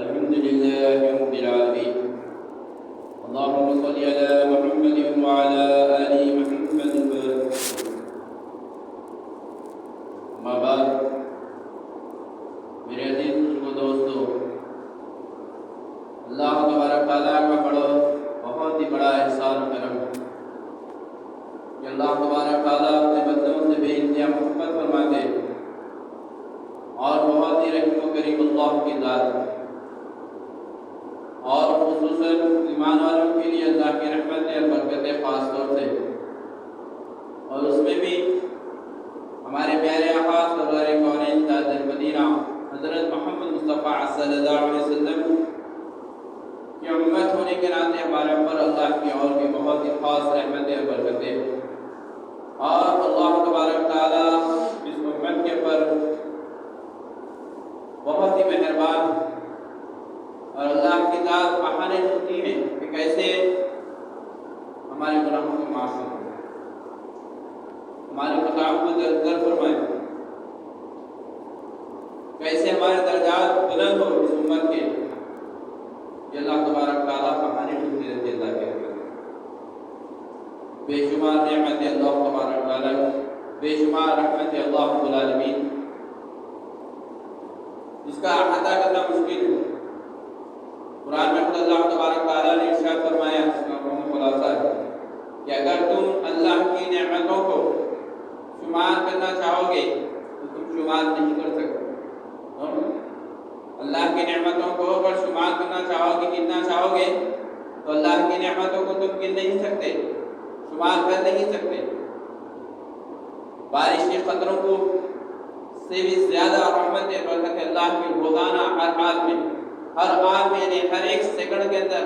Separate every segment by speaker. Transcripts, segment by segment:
Speaker 1: الحمد لله رب العالمين. اللهم صل على محمد وعلى آل محمد وسلم. اما بعد، میرے عزیز بزرگوں دوستو، اللہ تبارک تعالیٰ کا بہت ہی بڑا احسان و کرم کہ اللہ تبارک تعالیٰ اپنے بندوں سے بے انتہا محبت فرماتے اور بہت ہی رحیم و کریم اللہ کی ذات، اور خصوصاً ایمان والوں کے لیے اللہ کی رحمتیں اور برکتیں خاص طور سے، اور اس میں بھی ہمارے پیارے آقا سرور کونین تاج المدینہ حضرت محمد مصطفیٰ صلی اللہ علیہ وسلم کی امت ہونے کے ناطے ہمارے پر اللہ کی اور بھی بہت ہی خاص رحمتیں اور برکتیں، اور اللہ تبارک تعالیٰ اس امت کے پر بہت ہی مہربان، اور اللہ کی ذات بہانے ہوتی ہے کہ کیسے ہمارے گناہوں کو معاف کریں، ہمارے خطاؤں کو درگزر فرمائے، کیسے ہمارے درجات بلند ہو اس امت کے، یہ اللہ تبارک تعالیٰ بہانے ہوتی رہتی ہے۔ اللہ کے بے شمار نعمت اللہ تبارک تعالیٰ، بے شمار رحمت اللہ رب العالمین، جس کا احاطہ کرنا مشکل ہے۔ قرآن میں خود اللہ تبارک تعالیٰ نے ارشاد فرمایا، اس کا خلاصہ ہے کہ اگر تم اللہ کی نعمتوں کو شمار کرنا چاہو گے تو تم شمار نہیں کر سکتے۔ اللہ کی نعمتوں کو اگر شمار کرنا چاہو گے، گننا چاہو گے، تو اللہ کی نعمتوں کو تم گن نہیں سکتے، شمار کر نہیں سکتے۔ بارش کے قطروں کو سے بھی زیادہ رحمت برکت اللہ کی روزانہ ہر حال میں یعنی ہر ایک سیکنڈ کے اندر،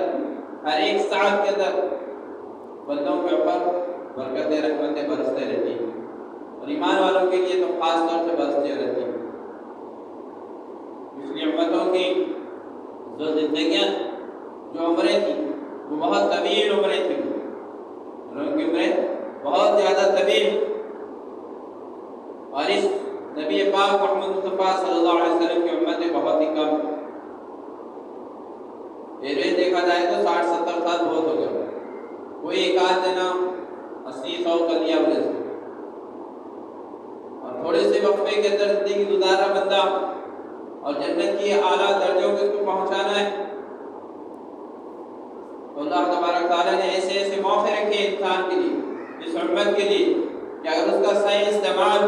Speaker 1: ہر ایک ساعت کے اندر بندوں کے اوپر برکتیں رحمتیں برستے رہتی ہیں، اور ایمان والوں کے لیے تو خاص طور سے برستے رہتی ہیں۔ اس لیے امتوں کی جو زندگیاں، جو عمریں تھیں، وہ بہت طویل عمریں تھیں، ان کی عمریں بہت زیادہ طویل، اور اس نبی پاک محمد مصطفیٰ صلی اللہ علیہ وسلم کی امتیں بہت ہی کم۔ ایوریج دیکھا جائے تو 60-70 سال بہت ہو گئے، کوئی ایک آدھ دینا 80-100 کر لیا وجہ سے، اور تھوڑے سے وقفے کے اندر زندگی گزارا بندہ، اور جنت کی اعلیٰ درجوں کو اس کو پہنچانا ہے، تو اللہ تبارک تعالیٰ نے ایسے ایسے موقع رکھے انسان کے لیے، اس امت کے لیے، کہ اگر اس کا صحیح استعمال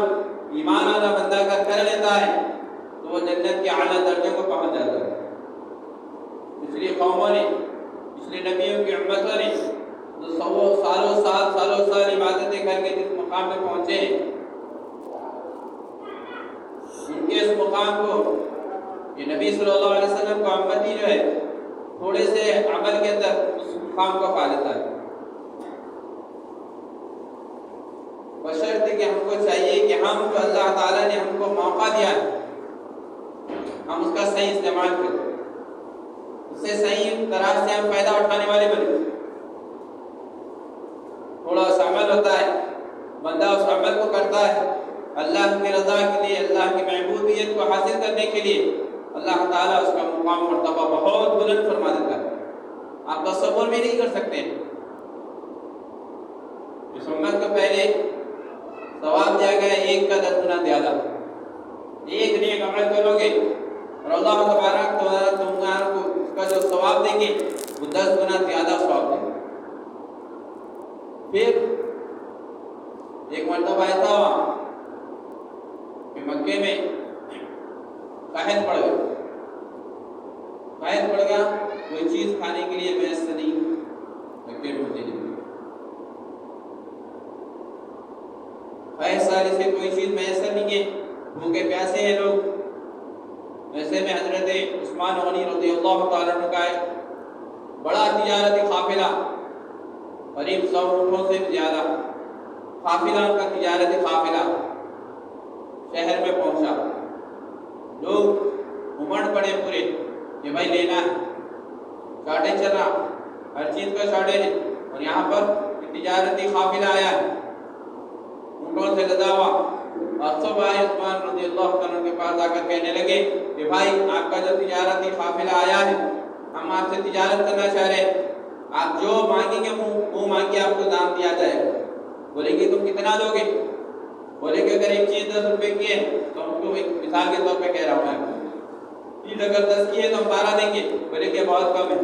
Speaker 1: ایمان والا بندہ کر لیتا ہے تو وہ جنت کے اعلیٰ درجوں کو پہنچ جاتا ہے۔ پچھلی قوموں نے، پچھلے نبیوں کی امتوں نے جو سالوں سال عبادتیں کر کے جس مقام پہ پہنچے، ان کے اس مقام کو یہ نبی صلی اللہ علیہ وسلم کا امتی جو ہے تھوڑے سے عمل کے اندر اس مقام کو پا لیتا ہے، بشرطے کہ ہم کو چاہیے کہ ہم جو اللہ تعالیٰ نے ہم کو موقع دیا ہے، ہم اس کا صحیح استعمال کریں، اس سے صحیح طرح سے ہم فائدہ اٹھانے والے بنے۔ تھوڑا سا عمل ہوتا ہے، بندہ اس عمل کو کرتا ہے اللہ کی رضا کے لیے، اللہ کی محبوبیت کو حاصل کرنے کے لیے، اللہ تعالیٰ اس کا مقام مرتبہ بہت بلند فرما دیتا ہے، آپ تصور بھی نہیں کر سکتے۔ اس امت کو پہلے ثواب دیا گیا 1 کا 10 گنا زیادہ، ایک نیک عمل کرو گے اور اللہ تبارک تعالیٰ کو اس کا جو ثواب دیں گے وہ 10 گنا زیادہ ثواب دیں گے۔ پھر ایک مرتبہ ایسا ہوا کہ مکے میں قحط پڑ گیا، کوئی چیز کھانے کے لیے میسر نہیں، مکے میں ہوتی نہیں، ساری سے کوئی چیز میسر نہیں ہے، بھوکے پیاسے ہیں لوگ۔ ایسے میں حضرت عثمان غنی رضی اللہ تعالیٰ عنہ کا ایک بڑا تجارتی قافلہ، قریب 100 اونٹوں سے زیادہ قافلہ، ان کا تجارتی قافلہ شہر میں پہنچا، لوگ امڑ پڑے پورے کہ بھائی لینا ہے، شارٹیج چل رہا، ہر چیز کا شارٹیج، اور یہاں پر تجارتی قافلہ آیا، اونٹوں سے لدا ہوا، اور سب آئے عثمان رضی اللہ عنہ کے پاس آ کر کہنے لگے کہ بھائی آپ کا جو تجارتی قافلہ آیا ہے، ہم آپ سے تجارت کرنا چاہ رہے ہیں، آپ جو مانگیں گے وہ مانگے آپ کو دام دیا جائے گا۔ بولے کہ تم کتنا دو گے؟ بولے کہ اگر ایک چیز 10 روپے کی ہے تو ہم کو ایک مثال کے طور پہ کہہ رہا ہوں، چیز اگر 10 کی ہے تو ہم 12 دیں گے۔ بولے کہ بہت کم ہے۔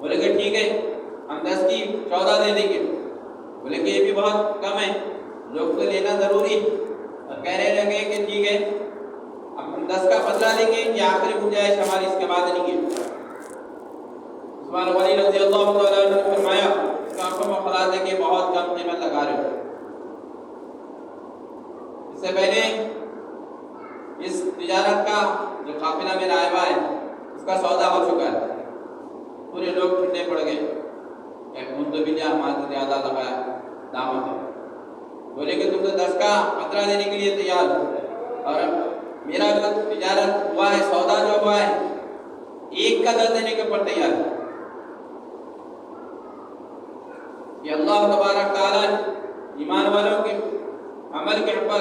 Speaker 1: بولے کہ ٹھیک ہے ہم 10 کی 14 دے دیں گے۔ بولے کہ یہ بھی بہت کم ہے، لوگ تو لینا ضروری، اور کہنے لگے کہ ٹھیک ہے اب ہم 10 کا 15 لیں گے، یہ آخری گنجائش ہماری، اس کے بعد نہیں ہے۔ عثمان غنی رضی اللہ تعالیٰ عنہ نے فرمایا کہ آنکھوں میں خلاص ہے کہ بہت کم قیمت لگا رہے ہو۔ اس سے پہلے اس تجارت کا جو قافلہ میرا آیا ہے اس کا سودا ہو چکا ہے، پورے لوگ ٹھنڈے پڑ گئے، ایک منتبی نے ہمارے سے زیادہ لگایا داموں پہ۔ بولے کہ تم تو 10 کا 15 دینے کے لیے تیار ہو، اور میرا جو تجارت ہوا ہے، سودا جو ہوا ہے، 1 کا 10 دینے کے اوپر تیار ہے۔ کہ اللہ تبارک تعالیٰ ایمان والوں کے عمل کے اوپر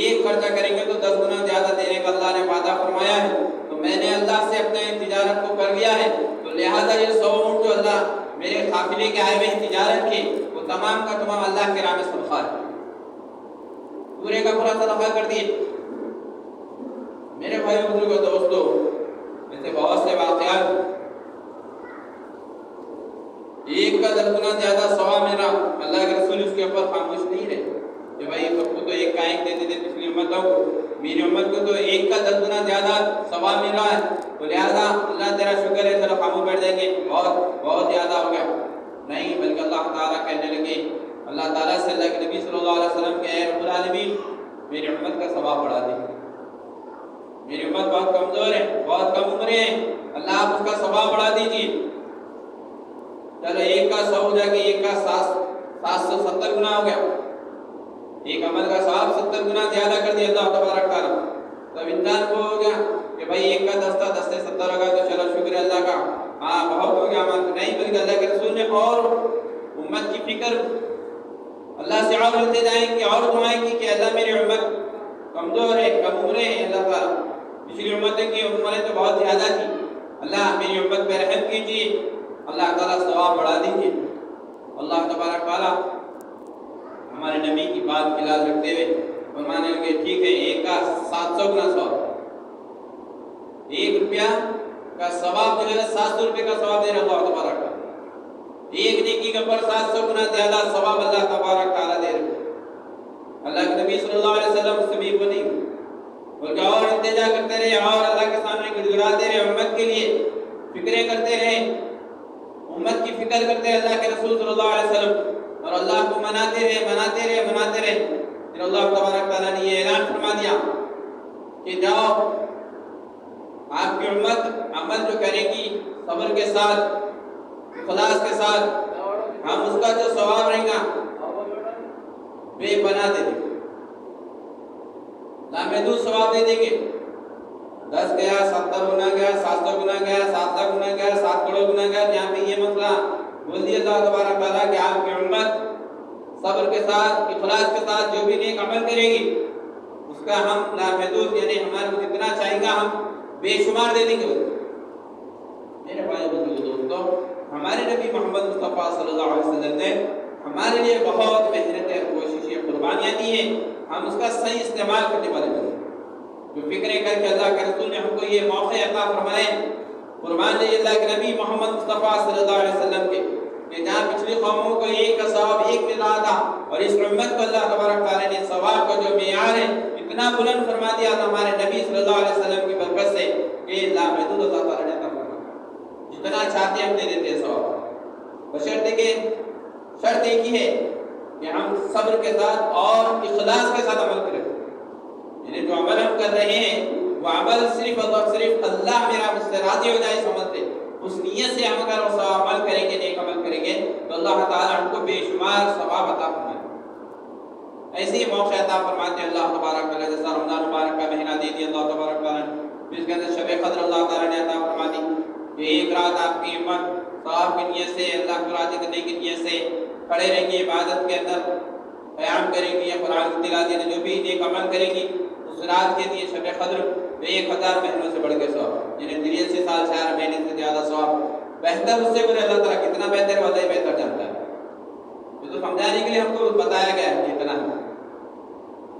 Speaker 1: 1 خرچہ کریں گے تو 10 گنا زیادہ دینے کا اللہ نے وعدہ فرمایا ہے۔ تو میں نے اللہ سے اپنے تجارت کو کر لیا ہے، تو لہذا یہ 100 اونٹ جو اللہ میرے قافلے کے آئے ہوئے تجارت کے، وہ تمام کا تمام اللہ کے راہ میں صدقہ ہے، پورے کا پورا صدقہ کر دیے۔ میرے بھائی بزرگوں دوستو، ایسے بہت سے واقعات، 1 کا 10 گنا زیادہ ثواب میرا، اللہ کے رسول اس کے اوپر خاموش نہیں رہے کہ بھائی سب کو تو 1 کا 1 دیتے تھے پچھلی امتوں کو، میری امت کو تو 1 کا 10 گنا زیادہ ثواب مل رہا ہے، تو لہذا اللہ تیرا شکر ہے، چلو خاموش بیٹھ جائیں گے، بہت زیادہ ہو گیا۔ نہیں، بلکہ اللہ تعالیٰ کہنے لگے، اللہ تعالیٰ سے اللہ کے نبی صلی اللہ علیہ وسلم کہ اے رب العالمین میری امت کا ثواب بڑھا دے، میری امت بہت کمزور ہے، بہت کم عمر ہے، اللہ آپ اس کا ثواب بڑھا دیجیے۔ چلو 1 کا 100 ہو جا کے 1 کا 770 گنا ہو گیا، ایک عمل کا ثواب 70 گنا زیادہ کر دیا اللہ تبارک تعالیٰ۔ تب انسان کو ہو گیا کہ بھائی 1 کا 10 تھا، 10 سے 70 ہوگا تو چلو شکر ہے اللہ کا، ہاں بہت ہو گیا عمل۔ نہیں، بلکہ اللہ کے رسول نے اور امت کی فکر اللہ سے اور لیتے جائیں کہ اور دعائیں کی کہ اللہ میری امت کمزور ہے، کم عمریں ہیں، اللہ تعالیٰ پچھلی امتیں کی عمریں تو بہت زیادہ تھی، اللہ میری امت پہ رحم کیجیے، اللہ تعالیٰ ثواب بڑھا دیجیے۔ اللہ تبارک تعالیٰ ہمارے نبی کی بات کی لاز رکھتے ہوئے فرمانے لگے ٹھیک ہے 1 کا 700 گنا ثواب، 1 روپیہ کا ثواب جو ہے 700 روپے کا ثواب دے رہا اللہ تبارک تعالیٰ، 1 نیکی کے اوپر 700 گنا زیادہ ثواب اللہ تبارک تعالیٰ دے رہے۔ اللہ کے نبی صلی اللہ علیہ وسلم سبھی کو نہیں بلکہ اور التجا کرتے رہے، اور اللہ کے سامنے گڑگڑاتے رہے، امت کے لیے فکریں کرتے رہے، امت کی فکر کرتے رہے اللہ کے رسول صلی اللہ علیہ وسلم، اور اللہ کو مناتے رہے۔ پھر اللہ تبارک تعالیٰ نے یہ اعلان فرما دیا کہ جاؤ آپ کی امت عمل جو کرے گی صبر کے ساتھ، اخلاص کے ساتھ، ہم اس کا جو ثواب رہے گا بے پناہ دے دیں گے، لامحدود ثواب دے دیں گے۔ 10 گیا، 70 گنا گیا، 700 گنا گیا، 7 لاکھ گنا گیا، 7 کروڑ گنا گیا، جہاں پہ یہ مسئلہ بول دیا اللہ تبارک تعالیٰ کہ آپ کی امت صبر کے ساتھ، اخلاص کے ساتھ جو بھی نیک عمل کرے گی اس کا ہم لامحدود، یعنی ہمارے کو جتنا چاہے گا ہم بے شمار دے دیں گے۔ میرے بھائی دوستو، ہمارے نبی محمد مصطفیٰ صلی اللہ علیہ وسلم نے ہمارے لیے بہت محنتیں، کوششیں، قربانیاں دی ہیں، ہم اس کا صحیح استعمال کرنے والے بنے، جو فکریں کر کے اللہ کے رسول نے ہم کو یہ موقع عطا فرمائے، قربان جائیے اللہ کے نبی محمد مصطفیٰ صلی اللہ علیہ وسلم کے، کہ جہاں پچھلی قوموں کو 1 کا ثواب 1 مل رہا تھا، اور اس امت کو اللہ تبارک تعالیٰ نے ثواب کا جو معیار ہے اتنا بلند فرما دیا تھا ہمارے نبی صلی اللہ علیہ وسلم کی برکت سے کہ لامحدود اللہ تعالیٰ نے عطا فرمایا، جتنا چاہتے ہم دے دیتے ہیں ثواب، بشرطے کہ شرط ایک ہی ہے کہ ہم صبر کے ساتھ اور اخلاص کے ساتھ عمل کریں، یعنی جو عمل ہم کر رہے ہیں وہ عمل صرف اللہ میرا مجھ سے راضی ہو جائے اس عمل سے، اس نیت سے ہم اگر اس عمل کریں گے، نیک عمل کریں گے تو اللہ تعالیٰ ہم کو بے شمار ثواب عطا فرمائے۔ ایسے ہی موقع عطا فرماتے ہیں اللہ تبارک تعالیٰ، جیسا رمضان مبارک کا مہینہ دے دیا اللہ تبارک تعالیٰ نے، پھر اس کے اندر شب قدر اللہ تعالیٰ نے عطا فرما دی کہ 1 رات آپ کی امت ثواب کی نیت سے، اللہ کو راضی کرنے کی نیت سے کھڑے رہیں گے عبادت کے اندر، قیام کرے گی یا قرآن کی تلاوت یا جو بھی نیک عمل کرے گی اس رات کے لیے شب قدر 1000 مہینوں سے بڑھ کے ثواب، یعنی 83 سال 4 مہینے سے زیادہ ثواب، بہتر اس سے بڑے اللہ تعالیٰ کتنا بہتر ہے وہی بہتر جانتا ہے۔ یہ تو سمجھانے کے لیے ہم کو بتایا گیا ہے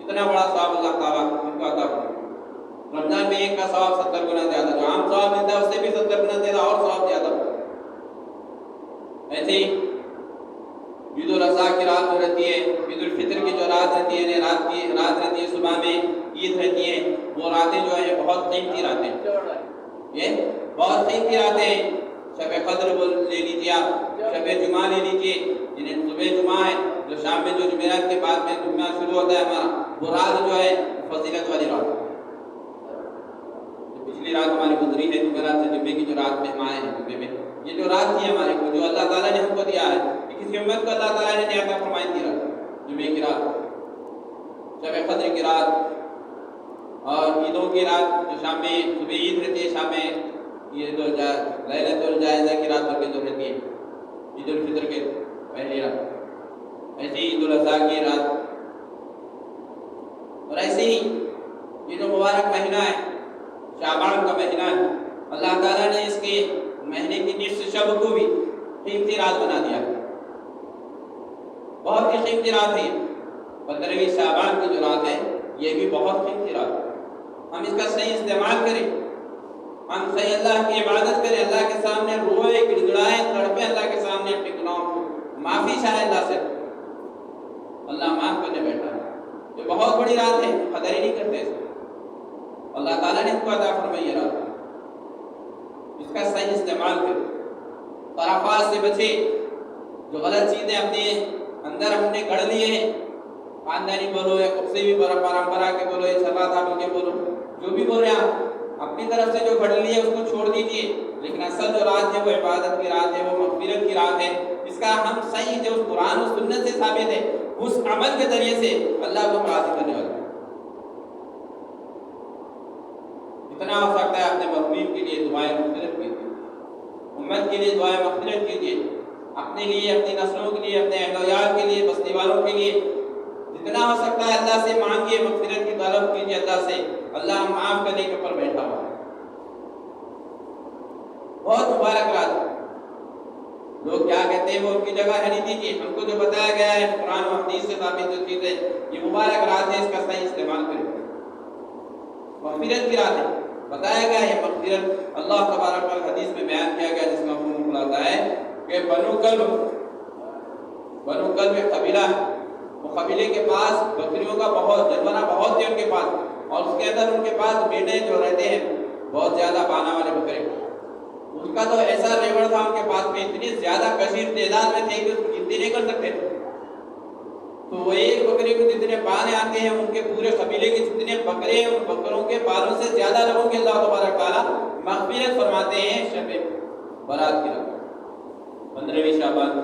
Speaker 1: اتنا بڑا ثواب اللہ تعالیٰ ہم کو عطا فرمائے۔ رمضان میں ایک کا ثواب 70 گنا زیادہ، جو عام ثواب ملتا ہے اس سے بھی 70 گنا زیادہ اور ثواب زیادہ ہوتا ہے۔ ایسے ہی عید الاضحیٰ کی رات جو رہتی ہے، عید الفطر کی جو رات رہتی ہے، رات رہتی ہے، صبح میں عید رہتی ہے، وہ راتیں جو ہیں بہت قیمتی راتیں، یہ بہت قیمتی راتیں ہیں۔ شب قدر وہ لے لیجیے، آپ شب جمعہ لے لیجیے، یعنی صبح جمعہ ہے جو شام میں جو جمعرات کے بعد میں جمعہ شروع ہوتا ہے ہمارا، وہ رات جو ہے فضیلت والی رات ہے۔ پچھلی رات ہماری گزری ہے جمعرات سے جمعے کی جو رات میں ہم آئے ہیں جمعے میں، یہ جو رات تھی ہمارے کو جو اللہ تعالیٰ نے ہم کو دیا ہے، کسی امت کو اللہ تعالیٰ نے عطا فرمائی تھی رات، جمعے کی رات، شب قدر کی رات اور عیدوں کی رات، جو شام میں صبح عید رہتی ہے، شام میں یہ جو لیلۃ الجائزہ کی رات جو رہتی ہے، عید الفطر کے پہلی رات، ایسے ہی عید الاضحیٰ کی رات، اور ایسے ہی یہ جو مبارک مہینہ ہے شعبان کا مہینہ ہے، اللہ تعالیٰ نے اس کے مہینے کی نصف شب کو بھی قیمتی رات بنا دیا، بہت ہی قیمتی رات ہے۔ 15ویں شعبان کی جو رات ہے یہ بھی بہت قیمتی رات ہے، ہم اس کا صحیح استعمال کریں، ہم صحیح اللہ کی عبادت کریں، اللہ کے سامنے روئے گڑگڑائیں تڑپیں، اللہ کے سامنے اپنے گناہوں کو معافی چاہے اللہ سے، اللہ معاف کرنے بیٹھا ہے۔ جو بہت بڑی رات ہے، قدر ہی نہیں کرتے اس کو، اللہ تعالیٰ نے اس کو عطا فرمائی یہ رات، اس کا صحیح استعمال کریں، خرافات سے بچے، جو غلط چیزیں اپنے اندر ہم نے گڑھ لیے ہیں، خاندانی بولو یا خود سے بھی پرمپرا کے بولو یا چھپا تھا بول کے بولو، جو بھی بول رہے ہیں آپ اپنی طرف سے جو گھڑ لیے اس کو چھوڑ دیجیے، لیکن اصل جو رات ہے وہ عبادت کی رات ہے، وہ مغفرت کی رات ہے، اس کا ہم صحیح جو قرآن و سنت سے ثابت ہے اس عمل کے ذریعے سے اللہ کو راضی کرنے والا ہے۔ اتنا ہو سکتا ہے اپنے مرحومین کے لیے دعائیں مغفرت کیجیے، امت کے لیے دعائیں مغفرت کیجیے، اپنے لیے، اپنی نسلوں کے لیے، اپنے اہل و عیال کے لیے، بستی والوں کے لیے، جتنا ہو سکتا ہے اللہ سے مانگیے، مغفرت کی طلب کیجیے اللہ سے، اللہ معاف کرنے کے اوپر بیٹھا ہوا ہے۔ بہت مبارک رات ہے، لوگ کیا کہتے ہیں وہ ان کی جگہ ہے نہیں دیجیے، ہم کو جو بتایا گیا ہے قرآن و حدیث سے ثابت جو چیز ہے، یہ مبارک رات ہے، اس کا صحیح استعمال کریں، مغفرت کی رات ہے، بتایا گیا ہے مغفرت، اللہ تبارک و حدیث میں بیان کیا گیا، جس میں مفہوم کھلاتا ہے کہ بنو کلب قبیلہ ہے، وہ قبیلے کے پاس بکریوں کا بہت جانورہ بہت تھے ان کے پاس، اور اس کے اندر ان کے پاس بیٹے جو رہتے ہیں بہت زیادہ بانا والے بکرے، اس کا تو ایسا ریوڑ تھا ان کے پاس میں، اتنی زیادہ کثیر تعداد میں تھے کہ اس کو گنتی نہیں کر سکتے تھے، تو وہ ایک بکرے کو جتنے بانے آتے ہیں ان کے پورے قبیلے کے جتنے بکرے ہیں ان بکروں کے بالوں سے زیادہ لوگوں کے اللہ تبارک تعالیٰ مغفرت فرماتے ہیں شب برات کی رات 15ویں شعبان۔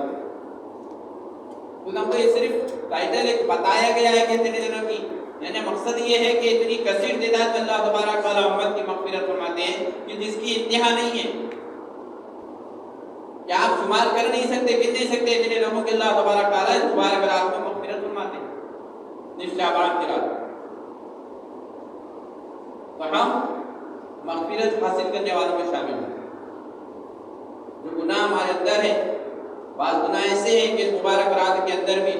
Speaker 1: تو ہم کو یہ صرف ٹائٹل ایک بتایا گیا ہے کہ اتنے دنوں کی، یعنی مقصد یہ ہے کہ اتنی کثیر تعداد میں اللہ تبارک تعالیٰ امت کی مغفرت فرماتے ہیں کہ جس کی انتہا نہیں ہے، کہ آپ شمار کر نہیں سکتے، گن نہیں سکتے، اتنے لوگوں کے اللہ تبارک تعالیٰ اس مبارک رات میں مغفرت فرماتے ہیں، نصف شعبان کی رات۔ تو ہم مغفرت حاصل کرنے والوں میں شامل ہیں، جو گناہ ہمارے اندر ہے، بعض گناہ ایسے ہیں کہ اس مبارک رات کے اندر بھی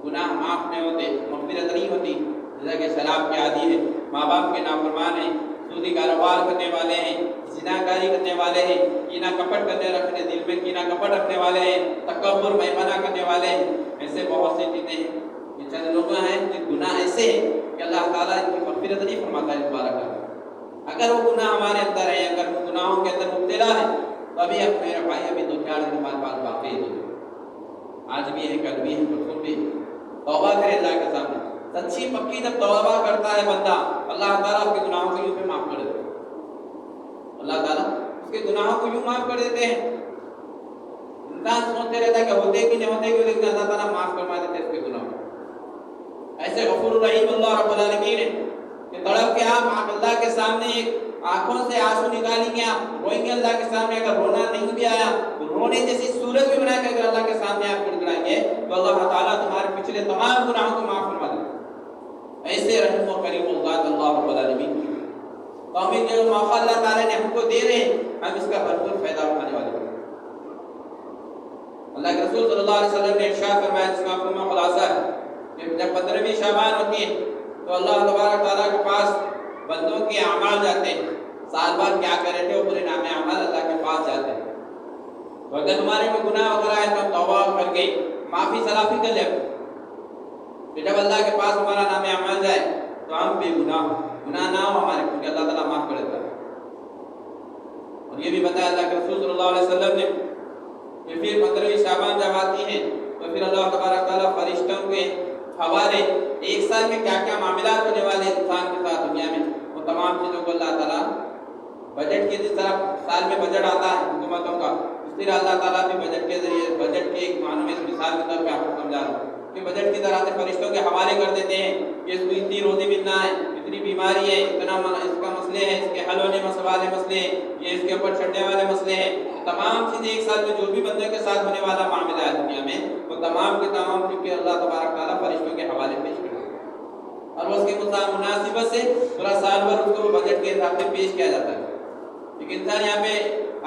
Speaker 1: گناہ معاف نہیں ہوتے، مغفرت نہیں ہوتی، جیسا کہ شراب کے عادی ہے، ماں باپ کے نافرمان ہیں، سودی کاروبار کرنے والے ہیں، زناکاری کرنے والے ہیں، کینہ کپٹ رکھنے دل میں کینہ کپٹ رکھنے والے ہیں، تکبر میمنہ کرنے والے ہیں، ایسے بہت سی چیزیں ہیں، یہ چند لوگ ہیں کہ گناہ ایسے ہیں کہ اللہ تعالیٰ ان کی مغفرت نہیں فرماتا ہے مبارک رات۔ اگر وہ گناہ ہمارے اندر ہے، اگر وہ گناہوں کے اندر مبتلا ہے، تو ابھی اب میرے بھائی ابھی 2-4 دن ہمارے پاس باقی ہے، آج بھی ہے، کل بھی ہے، پرسوں بھی ہے، توبہ کرے اللہ کے سامنے، سچی پکی جب توبہ کرتا ہے بندہ، اللہ تعالیٰ اس کے گناہوں کو یوں پہ معاف کر دیتے ہیں، اللہ تعالیٰ اس کے گناہوں کو یوں معاف کر دیتے ہیں۔ انسان سوچتے رہتا ہے کہ ہوتے کہ نہیں ہوتے کہ، لیکن اللہ تعالیٰ معاف کروا دیتے ہیں اس کے گناہوں کو۔ ایسے غفور الرحیم اللہ رب العالمین ہے کہ تڑپ کے آپ اللہ کے سامنے ایک آنکھوں سے آنسو نکالیں گے، آپ روئیں گے اللہ کے سامنے. اگر رونا نہیں بھی آیا تو رونے جیسی صورت بھی بنا کے اگر اللہ کے سامنے آپ گڑگڑائیں گے تو اللہ تعالیٰ تمہارے پچھلے تمام گناہوں کو معاف فرما دے. ایسے رحم و کریم اللہ رب العالمین کی تو ہمیں جو موقع اللہ تعالیٰ نے ہم کو دے رہے ہیں ہم اس کا بھرپور فائدہ اٹھانے والے ہیں. اللہ کے رسول صلی اللہ علیہ وسلم نے ارشاد فرمایا جس کا مفہوم خلاصہ ہے کہ جب 15ویں شعبان ہوتی ہے تو اللہ تبارک تعالیٰ کے پاس بندوں کے اعمال جاتے ہیں. سال بھر کیا کر رہے تھے وہ پورے نام اعمال اللہ کے پاس جاتے ہیں. تو اگر ہمارے میں گناہ وغیرہ ہے تو ہم توبہ کر کے معافی سلافی کر لیں. کہ جب اللہ کے پاس ہمارا نام اعمال جائے تو ہم بے گناہ نہ ہو ہمارے، کیونکہ اللہ تعالیٰ معاف کر دیتا ہے. اور یہ بھی بتایا اللہ کے رسول صلی اللہ علیہ وسلم نے کہ پھر 15ویں شعبان جب آتی ہے تو پھر اللہ تبارک تعالیٰ فرشتوں کے حوالے ایک سال میں کیا کیا معاملات ہونے والے انسان کے ساتھ دنیا میں وہ تمام چیزوں کو اللہ تعالیٰ بجٹ کی جس طرح سال میں بجٹ آتا ہے حکومتوں کا اس طرح اللہ تعالیٰ بھی بجٹ کے ذریعے بجٹ کے ایک معنی میں مثال کے طور پہ آپ کو سمجھا رہا ہوں کہ بجٹ کی طرح سے فرشتوں کے حوالے کر دیتے ہیں کہ اس کو اتنی روزی ملنا ہے، اتنی بیماری ہے، اتنا اس کا مسئلے ہیں، اس کے حل ہونے والے مسئلے ہیں، یہ اس کے اوپر چڑھنے والے مسئلے ہیں. تمام چیزیں ایک سال میں جو بھی بندے کے ساتھ ہونے والا معاملہ ہے دنیا میں وہ تمام کے تمام چیزیں اللہ تبارک تعالیٰ فرشتوں کے حوالے پیش کرتے ہیں اور اس کے مناسبت سے پورا سال بھر اس کو بجٹ کے حساب سے پیش کیا جاتا ہے. ایک انسان یہاں پہ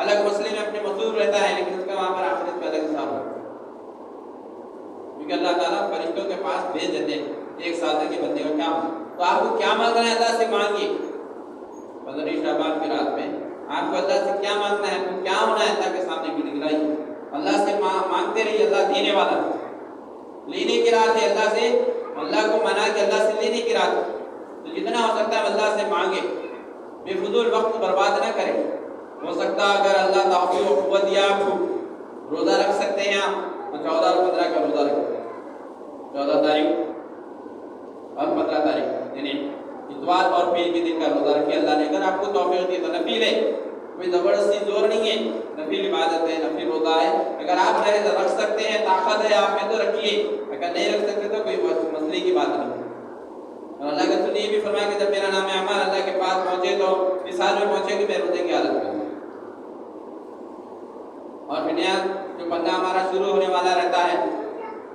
Speaker 1: الگ مسئلے میں اپنے مصروف رہتا ہے لیکن اس کا وہاں پر آخرت میں الگ حساب ہوتا ہے، کیونکہ اللہ تعالیٰ فرشتوں کے پاس بھیج دیتے ہیں ایک سال تک کے بندے کا کیا ہو. تو آپ کو کیا مانگنا ہے اللہ سے مانگیے. 15 شعبان کی رات میں آپ کو اللہ سے کیا مانگنا ہے، کیا ہونا ہے اللہ کے سامنے گڑگڑائیے. اللہ سے مانگتے رہیے، اللہ دینے والا. لینے کی رات ہے اللہ سے، اللہ کو منا کے اللہ سے لینے کی رات. تو جتنا ہو سکتا ہے اللہ سے مانگے، بے فضول وقت برباد نہ کریں. ہو سکتا ہے اگر اللہ توفیق و قوت دیا آپ کو روزہ رکھ سکتے ہیں آپ تو 14 اور 15 کا روزہ رکھیں. 14 تاریخ اور 15 تاریخ یعنی اتوار اور پیر کے دن کا روزہ رکھیں. اللہ نے اگر آپ کو توفیق دی تو نفل ہے، کوئی زبردستی زور نہیں ہے، نفل عبادت ہے، نفل روزہ ہے. اگر آپ رکھ سکتے ہیں، طاقت ہے آپ میں تو رکھیے، اگر نہیں رکھ سکتے تو کوئی مسئلے کی بات نہیں. اور اللہ کے رسول نے یہ بھی فرمایا کہ جب میرا نام اعمال اللہ کے پاس پہنچے تو اس حال میں پہنچے کہ میں روزے کی حالت میں. اور پھر نیا جو پندرہ ہمارا شروع ہونے والا رہتا ہے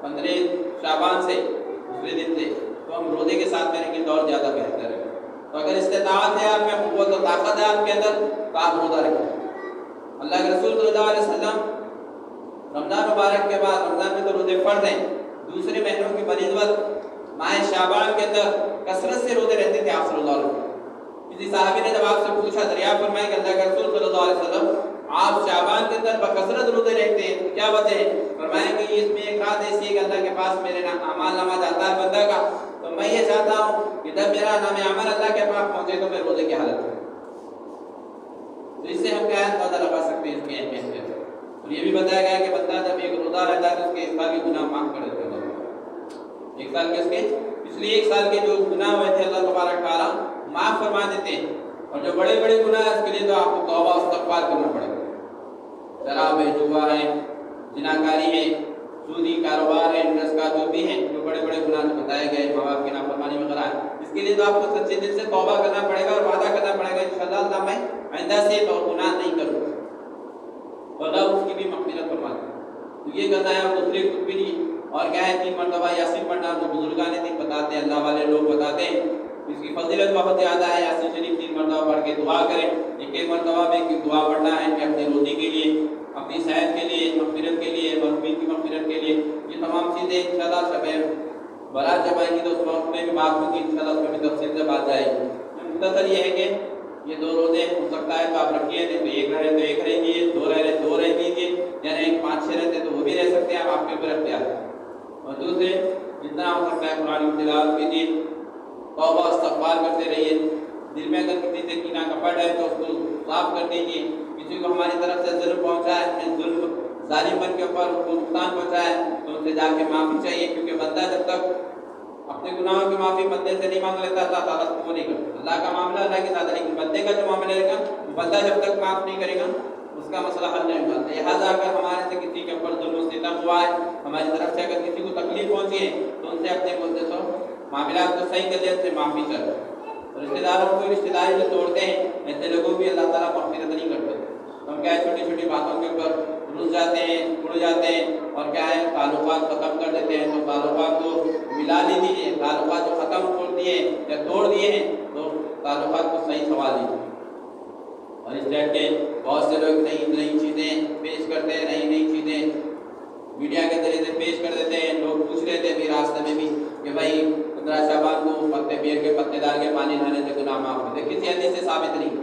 Speaker 1: 15 شعبان سے دوسرے دن سے تو ہم روزے کے ساتھ میں رہیں گے اور زیادہ بہتر ہے. تو اگر استطاعت ہے آپ میں، قوت و طاقت ہے آپ کے اندر تو آپ روزہ رکھیں. اللہ کے رسول صلی اللہ علیہ وسلم رمضان مبارک کے بعد، رمضان میں تو روزے فرض ہیں، دوسرے مہینوں کی بنسبت ماہ شعبان کے اندر کثرت سے روزے رہتے تھے آپ صلی اللہ علیہ وسلم. کسی صحابی نے جب آپ سے پوچھا، دریافت فرمایا کہ اللہ کے رسول صلی اللہ علیہ وسلم آپ شعبان کے اندر بکثرت روزے رہتے ہیں، کیا وجہ ہے؟ فرمایا کہ اس میں ایک رات ایسی ہے کہ اللہ کے پاس میرے اعمال نامہ جاتا ہے بندہ کا، تو میں یہ چاہتا ہوں کہ جب میرا نام عمل اللہ کے پاس پہنچے تو میں روزے کی حالت میں. تو اس سے ہم کیا اندازہ لگا سکتے ہیں اس کی اہمیت سے. اور یہ بھی بتایا گیا کہ بندہ جب ایک روزہ رہتا ہے تو اس کے ایک سال کے گناہ معاف کر دیتے ہیں. ایک سال کے اس کے پچھلے ایک سال کے جو گناہ ہوئے تھے اللہ تبارک تعالیٰ معاف فرما دیتے ہیں. اور جو بڑے بڑے گناہ ہیں اس کے لیے تو آپ کو توبہ استغفار کرنا پڑے گا. شراب ہے، جوا ہے، زناکاری ہے، سودی کاروبار ہے، انٹرسٹ کا جو بھی ہے، جو بڑے بڑے گناہ بتائے گئے، ماں باپ کی نافرمانی وغیرہ ہے، اس کے لیے تو آپ کو سچے دل سے توبہ کرنا پڑے گا اور وعدہ کرنا پڑے گا انشاءاللہ اللہ میں آئندہ سے تو گناہ نہیں کروں گا، اللہ اس کی بھی مغفرت فرما دے. تو یہ کرنا ہے. اور دوسرے خود بھی نہیں. اور کیا ہے 3 مرتبہ یاسین پڑھنا، جو بزرگان دین بتاتے ہیں، اللہ والے لوگ بتاتے ہیں، اس کی فضیلت بہت زیادہ ہے. یاسین شریف 3 مرتبہ پڑھ کے دعا کریں. ایک مرتبہ میں ایک دعا پڑھنا ہے کہ اپنی روزی کے لیے، اپنی صحت کے لیے، مغفرت کے لیے، مرحومین کی مغفرت کے لیے. یہ تمام چیزیں انشاءاللہ شب برات جب آئیں گی تو اس وقت میں بھی بات ہوگی انشاءاللہ، اس میں بھی تفصیل سے بات جائے گی. مختصر یہ ہے کہ یہ 2 روزے ہو سکتا ہے تو آپ رکھیے، نہیں تو ایک رہے تو ایک رہ لیجیے، 2 رہے 2 رہ لیجیے، یعنی ایک 5-6 رہتے تو وہ بھی رہ سکتے ہیں. آپ کے اوپر اختیار ہے. اور دوسرے جتنا ہو سکتا ہے قرآن کی تلاوت کیجیے، توبہ استغفار کرتے رہیے. دل میں اگر کسی سے کینہ کپٹ ہے تو اس کو صاف کر دیجیے. کسی کو ہماری طرف سے ظلم پہنچا ہے، ہمیں ظلم ظالم بن کے اوپر اس کو نقصان پہنچا ہے تو ان سے جا کے معافی چاہیے، کیونکہ بندہ جب تک اپنے گناہوں کی معافی بندے سے نہیں مانگ لیتا اللہ تعالیٰ اس کو نہیں کرتا. اللہ کا معاملہ اللہ کے ساتھ، لیکن بندے کا جو معاملہ رہے گا بندہ جب تک معاف نہیں کرے گا اس کا مسئلہ حل نہیں ہوگا. لہٰذا اگر ہمارے سے کسی کے اوپر ظلم و ستم ہوا ہے، ہماری طرف سے اگر کسی کو تکلیف پہنچی ہے تو ان سے اپنے بولتے سو معاملات کو صحیح کر دیں، سے معافی چاہیے. رشتے داروں کو رشتے داری جو توڑتے ہیں ایسے لوگوں کو بھی اللہ تعالیٰ مغفرت نہیں کرتے. ہم کیا ہے چھوٹی چھوٹی باتوں کے اوپر رس جاتے ہیں, اڑ جاتے ہیں اور کیا ہے تعلقات ختم کر دیتے ہیں. تو تعلقات کو ملا لیجیے, تعلقات جو ختم کر دیے یا توڑ دیے ہیں تو تعلقات کو صحیح سنوار لیجیے. اور اس ٹائپ کے بہت سے لوگ نئی نئی چیزیں پیش کرتے ہیں, نئی نئی چیزیں میڈیا کے ذریعے سے پیش کر دیتے ہیں. لوگ پوچھ رہے تھے بھی راستے میں بھی کہ بھائی 15 شعبان کو پتے پیر کے پتے دار کے پانی نہانے سے گناہ معاف ہوتے. کسی حدیث سے ثابت نہیں,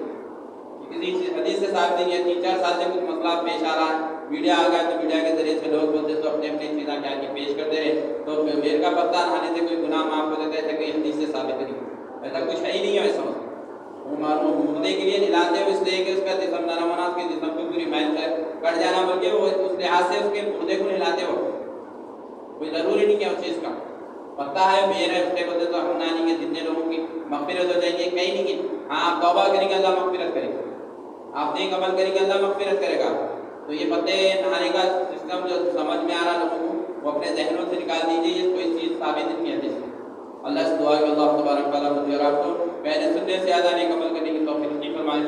Speaker 1: کسی حدیث سے ثابت نہیں ہے. 3-4 سال سے کچھ مسئلہ پیش آ رہا ہے, میڈیا آ گیا تو میڈیا کے ذریعے سے لوگ بولتے تو اپنی اپنی چیزیں کیا کہ پیش کرتے رہے. تو پیر کا پتا نہانے سے کوئی گناہ معاف ہو جاتا ہے, ایسا کوئی حدیث سے ثابت نہیں, ایسا کچھ ہے ہی نہیں ہے. ایسا مردے کے لیے نہلاتے ہو اس لیے کہ اس کا جسم نرم ہونا, اس کے جسم کو پوری محنت کٹ جانا, بلکہ وہ اس لحاظ سے اس کے مردے کو نہلاتے ہو. کوئی ضروری نہیں کہ اس چیز کا پتہ ہے پیر ہے اس کے بدلے تو ہم نہ نہیں کہ جتنے لوگوں کی مغفرت ہو جائے گی کہیں نہیں کہ ہاں آپ توبہ کریں گے اللہ مغفرت کرے گا, آپ نیک عمل کریں گے اللہ مغفرت کرے گا. تو یہ پتے نہانے کا سسٹم جو سمجھ میں آ رہا لوگوں کو وہ اپنے ذہنوں سے نکال دیجیے. یہ کوئی چیز ثابت نہیں ہے. جس اللہ سے دعا کہ اللہ تبارک و تعالیٰ مجھے اور آپ کو پہلے سننے سے زیادہ نیک عمل کرنے کی توفیق فرمائے.